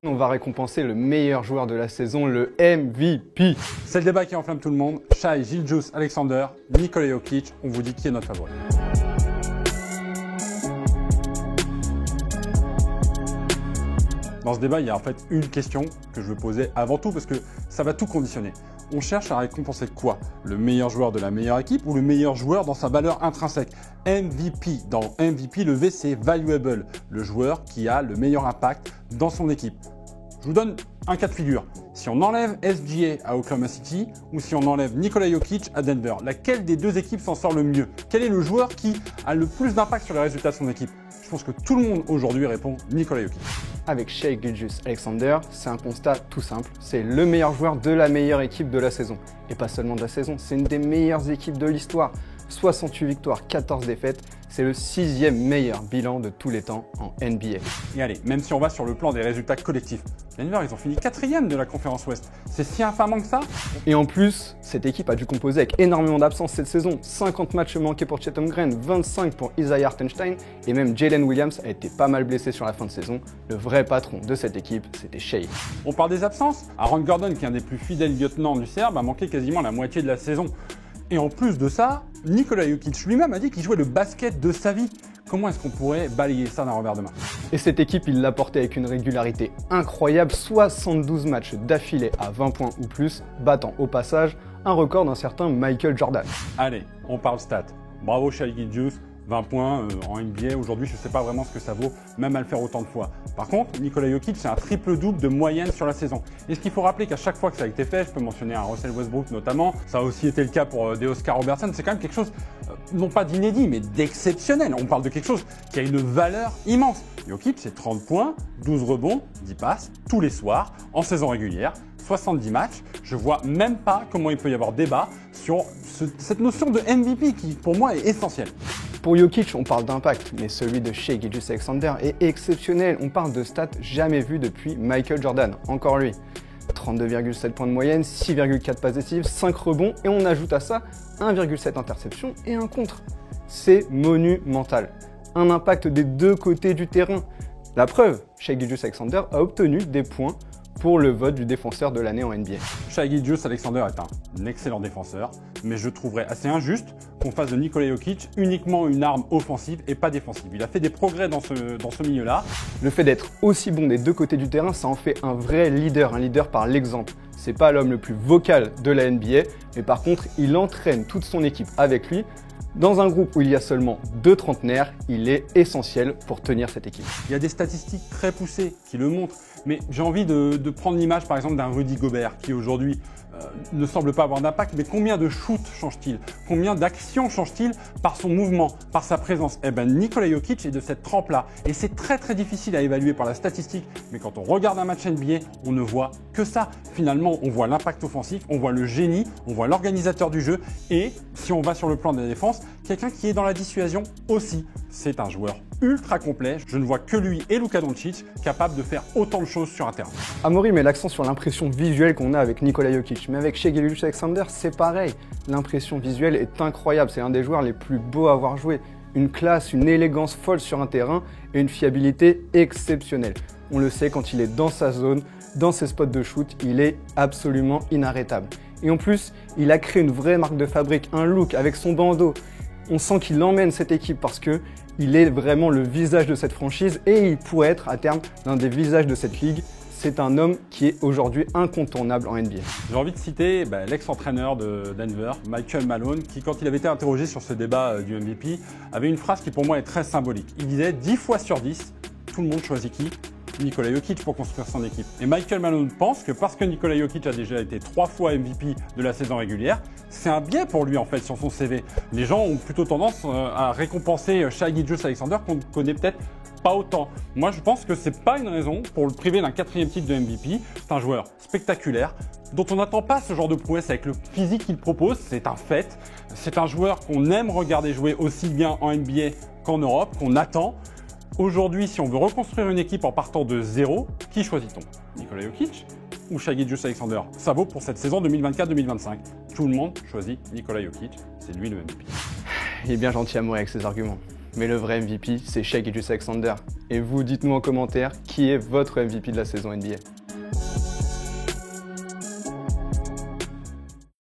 On va récompenser le meilleur joueur de la saison, le MVP. C'est le débat qui enflamme tout le monde. Shai Gilgeous-Alexander, Nikola Jokic, on vous dit qui est notre favori. Dans ce débat, il y a en fait une question que je veux poser avant tout parce que ça va tout conditionner. On cherche à récompenser quoi? Le meilleur joueur de la meilleure équipe ou le meilleur joueur dans sa valeur intrinsèque? MVP, dans MVP, le V c'est valuable, le joueur qui a le meilleur impact dans son équipe. Je vous donne un cas de figure. Si on enlève SGA à Oklahoma City ou si on enlève Nikola Jokic à Denver, laquelle des deux équipes s'en sort le mieux? Quel est le joueur qui a le plus d'impact sur les résultats de son équipe? Je pense que tout le monde aujourd'hui répond Nikola Jokic. Avec Shai Gilgeous-Alexander, c'est un constat tout simple. C'est le meilleur joueur de la meilleure équipe de la saison. Et pas seulement de la saison, c'est une des meilleures équipes de l'histoire. 68 victoires, 14 défaites. C'est le 6e meilleur bilan de tous les temps en NBA. Et allez, même si on va sur le plan des résultats collectifs, Denver, ils ont fini 4e de la conférence Ouest. C'est si infamant que ça? Et en plus, cette équipe a dû composer avec énormément d'absences cette saison. 50 matchs manqués pour Chet Holmgren, 25 pour Isaiah Hartenstein et même Jalen Williams a été pas mal blessé sur la fin de saison. Le vrai patron de cette équipe, c'était Shai. On parle des absences. Aaron Gordon, qui est un des plus fidèles lieutenants du Serbe, a manqué quasiment la moitié de la saison. Et en plus de ça, Nikola Jokic lui-même a dit qu'il jouait le basket de sa vie. Comment est-ce qu'on pourrait balayer ça d'un revers de main? Et cette équipe, il l'a portée avec une régularité incroyable, 72 matchs d'affilée à 20 points ou plus, battant au passage un record d'un certain Michael Jordan. Allez, on parle stats. Bravo Shai Gilgeous, 20 points en NBA. Aujourd'hui, je ne sais pas vraiment ce que ça vaut, même à le faire autant de fois. Par contre, Nikola Jokic, c'est un triple-double de moyenne sur la saison. Et ce qu'il faut rappeler qu'à chaque fois que ça a été fait, je peux mentionner un Russell Westbrook notamment, ça a aussi été le cas pour des Oscar Robertson, c'est quand même quelque chose, non pas d'inédit, mais d'exceptionnel. On parle de quelque chose qui a une valeur immense. Jokic, c'est 30 points, 12 rebonds, 10 passes, tous les soirs, en saison régulière. 70 matchs, je vois même pas comment il peut y avoir débat sur cette notion de MVP qui, pour moi, est essentielle. Pour Jokic, on parle d'impact, mais celui de Shai Gilgeous-Alexander est exceptionnel. On parle de stats jamais vues depuis Michael Jordan, encore lui. 32,7 points de moyenne, 6,4 passes décisives, 5 rebonds, et on ajoute à ça 1,7 interceptions et un contre. C'est monumental. Un impact des deux côtés du terrain. La preuve, Shai Gilgeous-Alexander a obtenu des points pour le vote du défenseur de l'année en NBA. Shai Gilgeous-Alexander est un excellent défenseur, mais je trouverais assez injuste qu'on fasse de Nikola Jokic uniquement une arme offensive et pas défensive. Il a fait des progrès dans ce milieu-là. Le fait d'être aussi bon des deux côtés du terrain, ça en fait un vrai leader, un leader par l'exemple. C'est pas l'homme le plus vocal de la NBA, mais par contre, il entraîne toute son équipe avec lui. Dans un groupe où il y a seulement 2 trentenaires, il est essentiel pour tenir cette équipe. Il y a des statistiques très poussées qui le montrent, mais j'ai envie de prendre l'image par exemple d'un Rudy Gobert qui aujourd'hui ne semble pas avoir d'impact, mais combien de shoots change-t-il? Combien d'actions change-t-il par son mouvement, par sa présence? Eh ben Nikola Jokic est de cette trempe-là. Et c'est très très difficile à évaluer par la statistique, mais quand on regarde un match NBA, on ne voit que ça. Finalement, on voit l'impact offensif, on voit le génie, on voit l'organisateur du jeu, et si on va sur le plan de la défense, quelqu'un qui est dans la dissuasion aussi. C'est un joueur ultra complet. Je ne vois que lui et Luka Doncic capables de faire autant de choses sur un terrain. Amaury met l'accent sur l'impression visuelle qu'on a avec Nikola Jokic, mais avec Shai Gilgeous-Alexander, c'est pareil. L'impression visuelle est incroyable, c'est un des joueurs les plus beaux à avoir joué. Une classe, une élégance folle sur un terrain et une fiabilité exceptionnelle. On le sait, quand il est dans sa zone, dans ses spots de shoot, il est absolument inarrêtable. Et en plus, il a créé une vraie marque de fabrique, un look avec son bandeau. On sent qu'il emmène cette équipe parce que il est vraiment le visage de cette franchise et il pourrait être à terme l'un des visages de cette ligue. C'est un homme qui est aujourd'hui incontournable en NBA. J'ai envie de citer l'ex-entraîneur de Denver, Michael Malone, qui quand il avait été interrogé sur ce débat du MVP, avait une phrase qui pour moi est très symbolique. Il disait 10 fois sur 10, tout le monde choisit qui? Nikola Jokic pour construire son équipe. Et Michael Malone pense que parce que Nikola Jokic a déjà été 3 fois MVP de la saison régulière, c'est un biais pour lui en fait sur son CV. Les gens ont plutôt tendance à récompenser Shai Gilgeous-Alexander qu'on ne connaît peut-être pas autant. Moi je pense que c'est pas une raison pour le priver d'un 4e titre de MVP. C'est un joueur spectaculaire dont on n'attend pas ce genre de prouesse avec le physique qu'il propose, c'est un fait. C'est un joueur qu'on aime regarder jouer aussi bien en NBA qu'en Europe, qu'on attend. Aujourd'hui, si on veut reconstruire une équipe en partant de zéro, qui choisit-on? Nikola Jokic ou Shai Gilgeous-Alexander? Ça vaut pour cette saison 2024-2025. Tout le monde choisit Nikola Jokic, c'est lui le MVP. Il est bien gentil Amaury avec ses arguments. Mais le vrai MVP, c'est Shai Gilgeous-Alexander. Et vous, dites-nous en commentaire qui est votre MVP de la saison NBA.